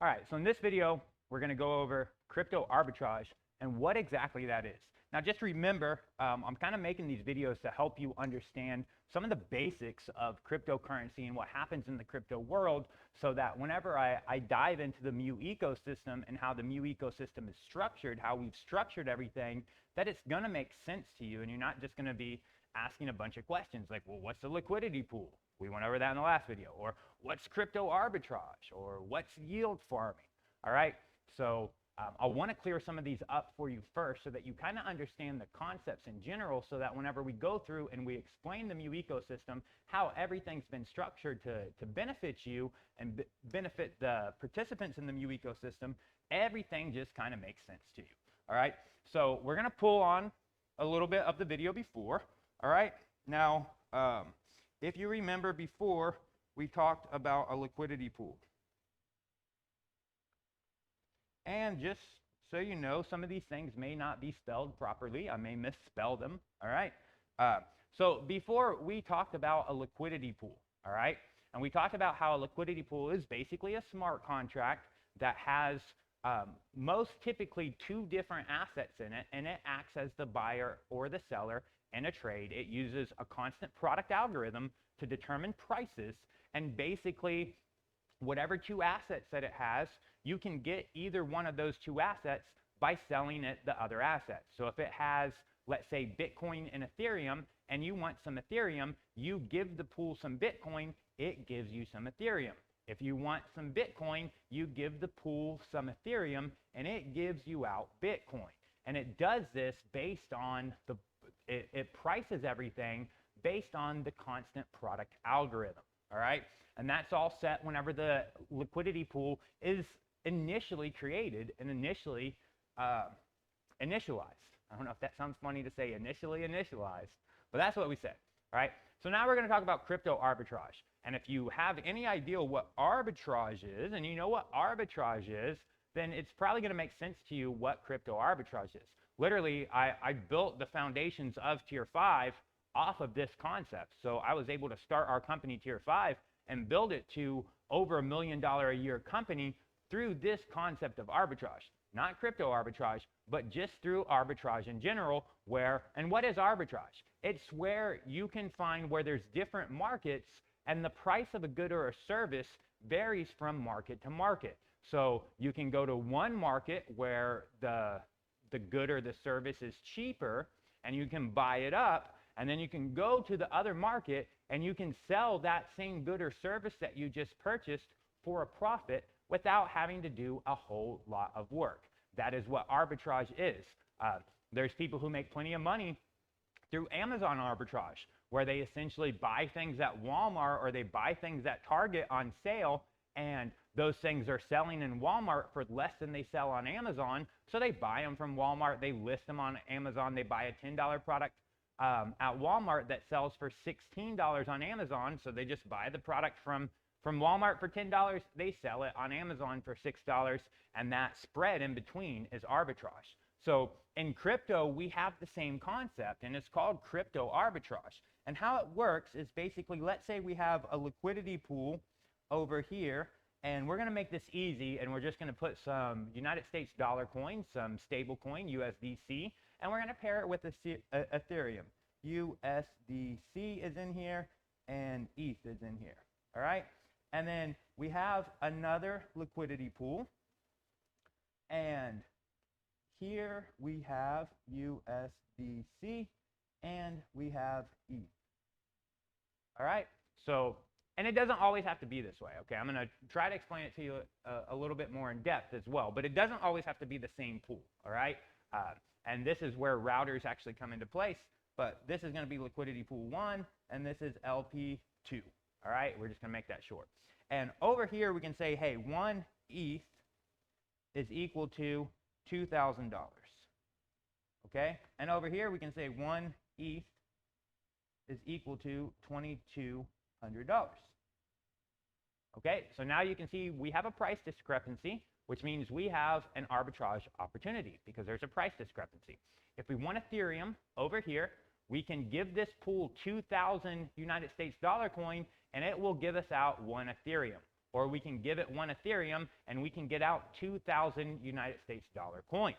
All right, so in this video, we're going to go over crypto arbitrage and what exactly that is. Now, just remember, I'm kind of making these videos to help you understand some of the basics of cryptocurrency and what happens in the crypto world, so that whenever I dive into the Mu ecosystem and how the Mu ecosystem is structured, how we've structured everything, that it's going to make sense to you, and you're not just going to be asking a bunch of questions like, well, what's the liquidity pool? We went over that in the last video. Or what's crypto arbitrage? Or what's yield farming? All right, so I want to clear some of these up for you first so that you kind of understand the concepts in general, so that whenever we go through and we explain the Mu ecosystem, how everything's been structured to benefit you and benefit the participants in the Mu ecosystem, everything just kind of makes sense to you. All right, so we're going to pull on a little bit of the video before. All right, now if you remember before, we talked about a liquidity pool. And just so you know, some of these things may not be spelled properly. I may misspell them, all right? So before, we talked about a liquidity pool, all right? And we talked about how a liquidity pool is basically a smart contract that has most typically two different assets in it, and it acts as the buyer or the seller in a trade. It uses a constant product algorithm to determine prices, and basically whatever two assets that it has, you can get either one of those two assets by selling it the other assets. So if it has, let's say, Bitcoin and Ethereum, and you want some Ethereum, you give the pool some Bitcoin, it gives you some Ethereum. If you want some Bitcoin, you give the pool some Ethereum, and it gives you out Bitcoin. And it does this based on it prices everything based on the constant product algorithm, all right? And that's all set whenever the liquidity pool is initially created and initially initialized. I don't know if that sounds funny to say initially initialized, but that's what we said, all right? So now we're going to talk about crypto arbitrage. And if you have any idea what arbitrage is, and you know what arbitrage is, then it's probably going to make sense to you what crypto arbitrage is. Literally, I built the foundations of Tier 5 off of this concept. So I was able to start our company Tier 5 and build it to over $1 million a year company through this concept of arbitrage. Not crypto arbitrage, but just through arbitrage in general. And what is arbitrage? It's where you can find where there's different markets and the price of a good or a service varies from market to market. So you can go to one market where the good or the service is cheaper and you can buy it up, and then you can go to the other market and you can sell that same good or service that you just purchased for a profit without having to do a whole lot of work. That is what arbitrage is. There's people who make plenty of money through Amazon arbitrage, where they essentially buy things at Walmart or they buy things at Target on sale, and those things are selling in Walmart for less than they sell on Amazon. So they buy them from Walmart, they list them on Amazon, they buy a $10 product at Walmart that sells for $16 on Amazon. So they just buy the product from Walmart for $10, they sell it on Amazon for $6, and that spread in between is arbitrage. So in crypto, we have the same concept, and it's called crypto arbitrage. And how it works is basically, let's say we have a liquidity pool over here, and we're going to make this easy, and we're just going to put some United States dollar coins, some stable coin, USDC, and we're going to pair it with Ethereum. USDC is in here, and ETH is in here, all right? And then we have another liquidity pool, and here we have USDC, and we have ETH. All right, so, and it doesn't always have to be this way, okay? I'm going to try to explain it to you a little bit more in depth as well, but it doesn't always have to be the same pool, all right? And this is where routers actually come into place, but this is going to be liquidity pool 1, and this is LP 2, all right? We're just going to make that short. And over here, we can say, hey, 1 ETH is equal to $2,000, okay? And over here, we can say 1 ETH is equal to $2,200. Okay, so now you can see we have a price discrepancy, which means we have an arbitrage opportunity because there's a price discrepancy. If we want Ethereum over here, we can give this pool 2,000 United States dollar coin, and it will give us out 1 Ethereum. or we can give it 1 Ethereum and we can get out 2,000 United States dollar coin.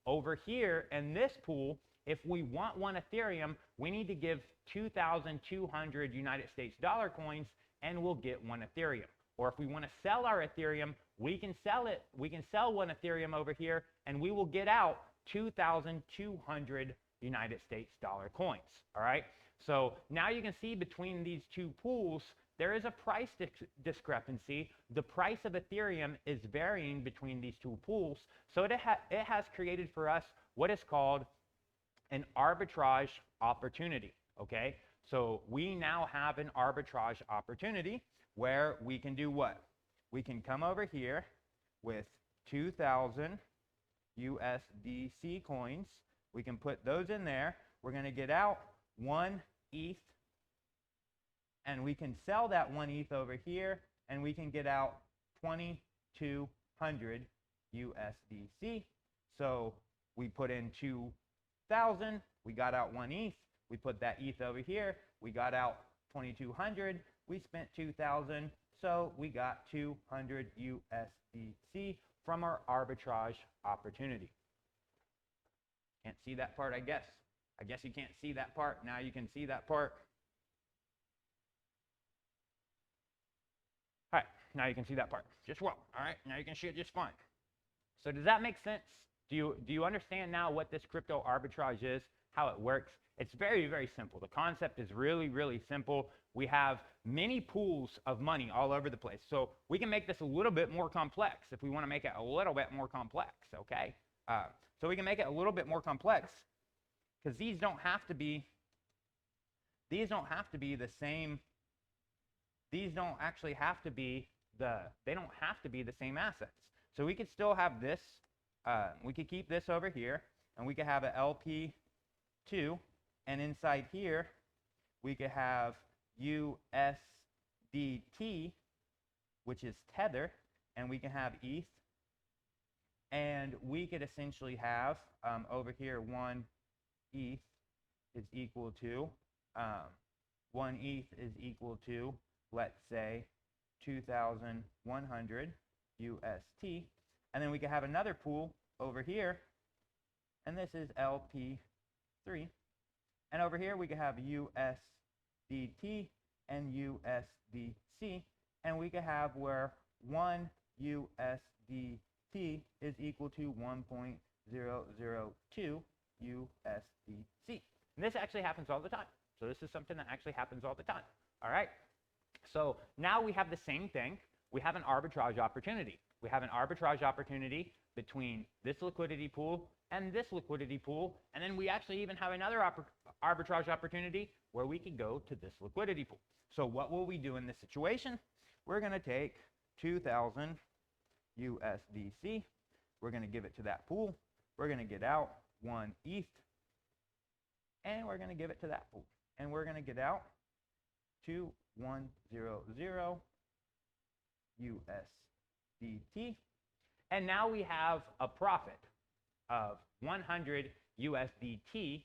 Over here in this pool, if we want 1 Ethereum, we need to give 2,200 United States dollar coins and we'll get 1 Ethereum. Or if we want to sell our Ethereum, we can sell it. We can sell 1 Ethereum over here and we will get out 2,200 United States dollar coins. All right. So now you can see between these two pools, there is a price discrepancy. The price of Ethereum is varying between these two pools. So it has created for us what is called an arbitrage opportunity. Okay. So we now have an arbitrage opportunity where we can do what? We can come over here with 2,000 USDC coins. We can put those in there. We're going to get out 1 ETH, and we can sell that 1 ETH over here, and we can get out 2,200 USDC. So we put in 2,000, we got out 1 ETH. We put that ETH over here, we got out 2,200. We spent 2,000, so we got 200 USDC from our arbitrage opportunity. Can't see that part, I guess. I guess you can't see that part. Now you can see that part. All right, now you can see that part just well. All right, now you can see it just fine. So does that make sense? Do you understand now what this crypto arbitrage is, how it works? It's very, very simple. The concept is really, really simple. We have many pools of money all over the place. So we can make this a little bit more complex if we want to make it a little bit more complex, okay? So we can make it a little bit more complex because these don't have to be the same. These don't actually have to be they don't have to be the same assets. So we could still have this, we could keep this over here, and we could have an LP2, and inside here, we could have USDT, which is Tether, and we can have ETH, and we could essentially have over here 1 ETH is equal to 1 ETH is equal to, let's say, 2,100 UST, and then we could have another pool over here, and this is LP3, and over here we could have USDT and USDC, and we could have where 1 USDT is equal to 1.002 USDC. And this actually happens all the time. So this is something that actually happens all the time. All right. So now we have the same thing. We have an arbitrage opportunity. We have an arbitrage opportunity between this liquidity pool and this liquidity pool. And then we actually even have another arbitrage opportunity where we can go to this liquidity pool. So what will we do in this situation? We're going to take 2,000 USDC. We're going to give it to that pool. We're going to get out 1 ETH. And we're going to give it to that pool. And we're going to get out 2,100 USDT. And now we have a profit of 100 USDT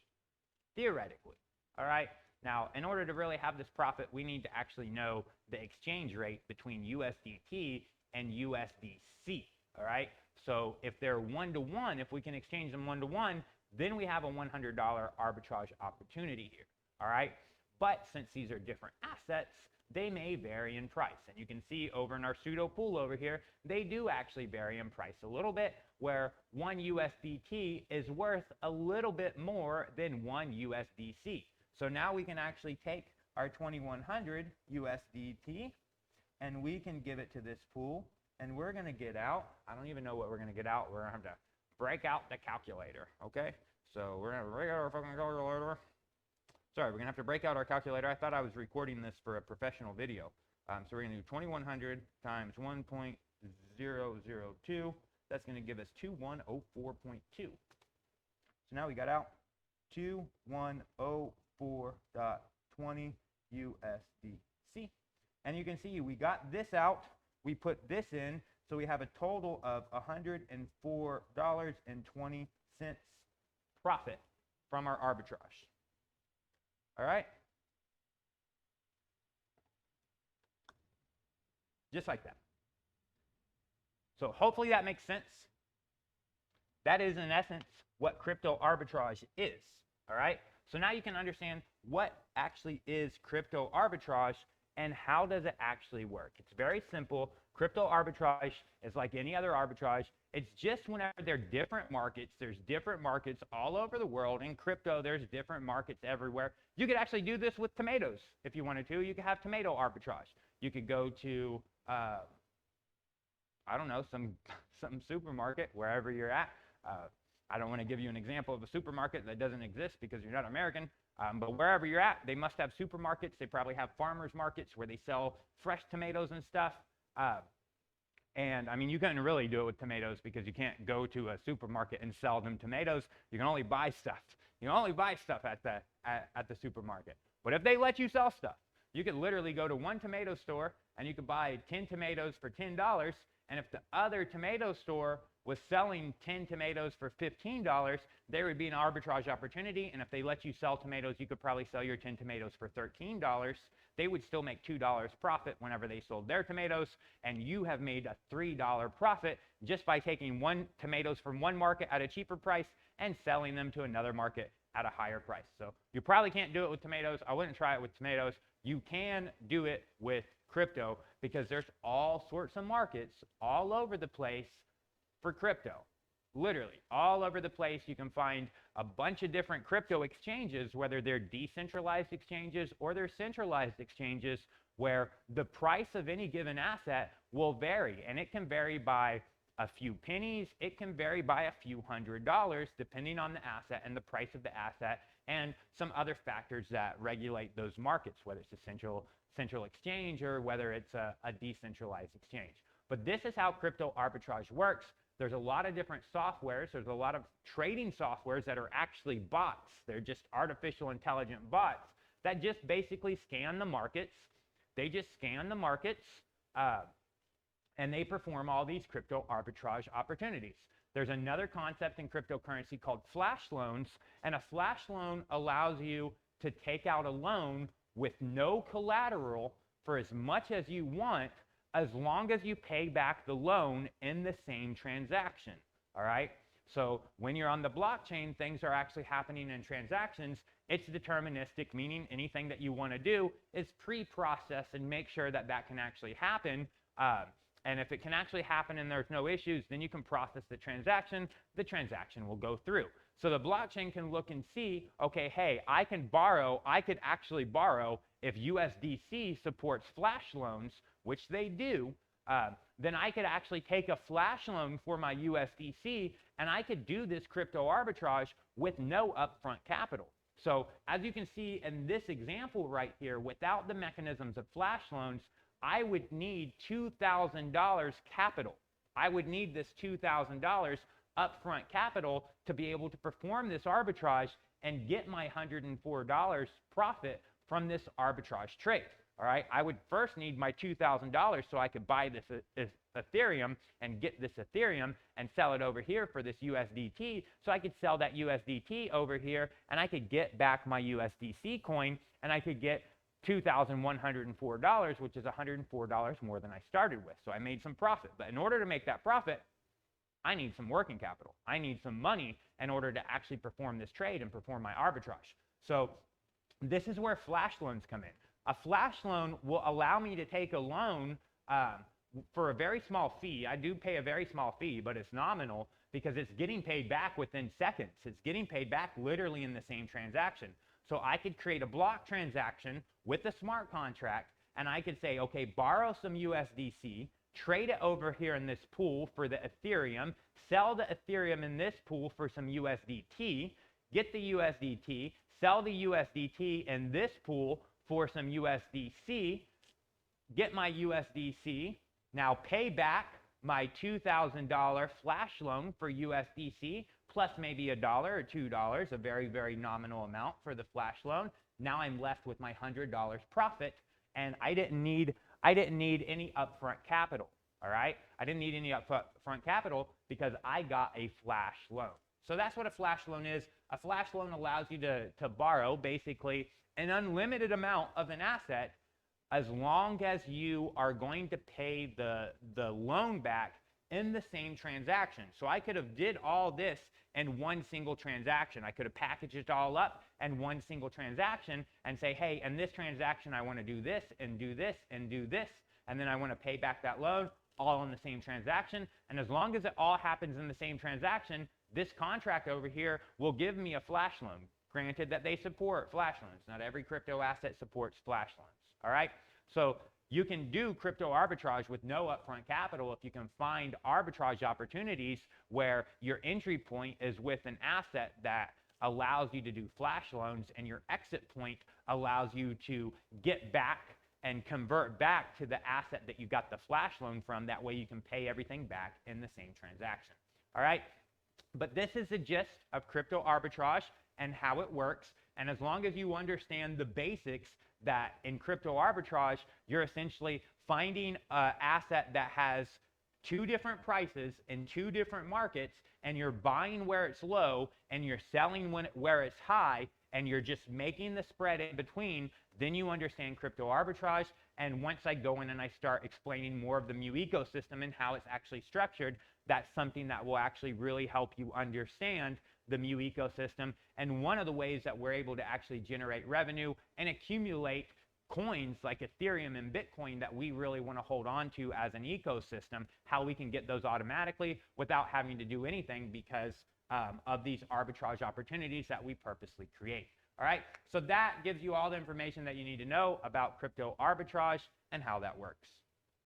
theoretically. All right. Now, in order to really have this profit, we need to actually know the exchange rate between USDT and USDC. All right. So if they're 1-to-1, if we can exchange them 1-to-1, then we have a $100 arbitrage opportunity here. All right. But since these are different assets, they may vary in price. And you can see over in our pseudo pool over here, they do actually vary in price a little bit, where 1 USDT is worth a little bit more than 1 USDC. So now we can actually take our 2,100 USDT and we can give it to this pool, and we're going to get out, I don't even know what we're going to get out. We're going to have to break out the calculator, okay? So we're going to break out our fucking calculator. Sorry, we're going to have to break out our calculator. I thought I was recording this for a professional video. So we're going to do 2,100 times 1.002. That's going to give us 2,104.2. So now we got out 2,104.20 USDC. And you can see we got this out. We put this in. So we have a total of $104.20 profit from our arbitrage. All right? Just like that. So hopefully that makes sense. That is, in essence, what crypto arbitrage is. All right. So now you can understand what actually is crypto arbitrage and how does it actually work. It's very simple. Crypto arbitrage is like any other arbitrage. It's just whenever there are different markets, there's different markets all over the world. In crypto, there's different markets everywhere. You could actually do this with tomatoes if you wanted to. You could have tomato arbitrage. You could go to, I don't know, some supermarket, wherever you're at. I don't want to give you an example of a supermarket that doesn't exist because you're not American, but wherever you're at, they must have supermarkets. They probably have farmers markets where they sell fresh tomatoes and stuff. And I mean, you couldn't really do it with tomatoes because you can't go to a supermarket and sell them tomatoes. You can only buy stuff. You can only buy stuff at the supermarket. But if they let you sell stuff, you could literally go to one tomato store and you could buy 10 tomatoes for $10. And if the other tomato store was selling 10 tomatoes for $15, there would be an arbitrage opportunity. And if they let you sell tomatoes, you could probably sell your 10 tomatoes for $13. They would still make $2 profit whenever they sold their tomatoes. And you have made a $3 profit just by taking tomatoes from one market at a cheaper price and selling them to another market at a higher price. So you probably can't do it with tomatoes. I wouldn't try it with tomatoes. You can do it with crypto because there's all sorts of markets all over the place for crypto. Literally all over the place. You can find a bunch of different crypto exchanges, whether they're decentralized exchanges or they're centralized exchanges, where the price of any given asset will vary, and it can vary by a few pennies. It can vary by a few $100s depending on the asset and the price of the asset and some other factors that regulate those markets, whether it's a central exchange or whether it's a decentralized exchange. But this is how crypto arbitrage works. There's a lot of different softwares. There's a lot of trading softwares that are actually bots. They're just artificial intelligent bots that just basically scan the markets. They just scan the markets and they perform all these crypto arbitrage opportunities. There's another concept in cryptocurrency called flash loans, and a flash loan allows you to take out a loan with no collateral for as much as you want, as long as you pay back the loan in the same transaction. All right? So when you're on the blockchain, things are actually happening in transactions. It's deterministic, meaning anything that you want to do is pre-processed and make sure that that can actually happen. And if it can actually happen and there's no issues, then you can process the transaction will go through. So the blockchain can look and see, okay, hey, I could actually borrow if USDC supports flash loans, which they do, then I could actually take a flash loan for my USDC and I could do this crypto arbitrage with no upfront capital. So as you can see in this example right here, without the mechanisms of flash loans, I would need $2,000 capital. I would need this $2,000 upfront capital to be able to perform this arbitrage and get my $104 profit from this arbitrage trade. All right, I would first need my $2,000 so I could buy this Ethereum and get this Ethereum and sell it over here for this USDT, so I could sell that USDT over here and I could get back my USDC coin and I could get $2,104, which is $104 more than I started with. So I made some profit. But in order to make that profit, I need some working capital. I need some money in order to actually perform this trade and perform my arbitrage. So this is where flash loans come in. A flash loan will allow me to take a loan for a very small fee. I do pay a very small fee, but it's nominal because it's getting paid back within seconds. It's getting paid back literally in the same transaction. So I could create a block transaction with a smart contract, and I could say, okay, borrow some USDC, trade it over here in this pool for the Ethereum, sell the Ethereum in this pool for some USDT, get the USDT, sell the USDT in this pool for some USDC, get my USDC, now pay back my $2,000 flash loan for USDC, plus maybe $1 or $2, a very, very nominal amount for the flash loan. Now I'm left with my $100 profit, and I didn't need any upfront capital. All right, I didn't need any upfront capital because I got a flash loan. So that's what a flash loan is. A flash loan allows you to borrow basically an unlimited amount of an asset as long as you are going to pay the loan back in the same transaction. So I could have did all this in one single transaction. I could have packaged it all up in one single transaction and say, hey, in this transaction, I want to do this and do this and do this, and then I want to pay back that loan all in the same transaction. And as long as it all happens in the same transaction, this contract over here will give me a flash loan. Granted that they support flash loans. Not every crypto asset supports flash loans. All right? So you can do crypto arbitrage with no upfront capital if you can find arbitrage opportunities where your entry point is with an asset that allows you to do flash loans, and your exit point allows you to get back and convert back to the asset that you got the flash loan from. That way you can pay everything back in the same transaction. All right? But this is the gist of crypto arbitrage and how it works. And as long as you understand the basics, that in crypto arbitrage, you're essentially finding an asset that has two different prices in two different markets, and you're buying where it's low and you're selling where it's high, and you're just making the spread in between, then you understand crypto arbitrage. And once I go in and I start explaining more of the Mu ecosystem and how it's actually structured, that's something that will actually really help you understand the Mu ecosystem, and one of the ways that we're able to actually generate revenue and accumulate coins like Ethereum and Bitcoin that we really want to hold on to as an ecosystem, how we can get those automatically without having to do anything because of these arbitrage opportunities that we purposely create. All right, so that gives you all the information that you need to know about crypto arbitrage and how that works.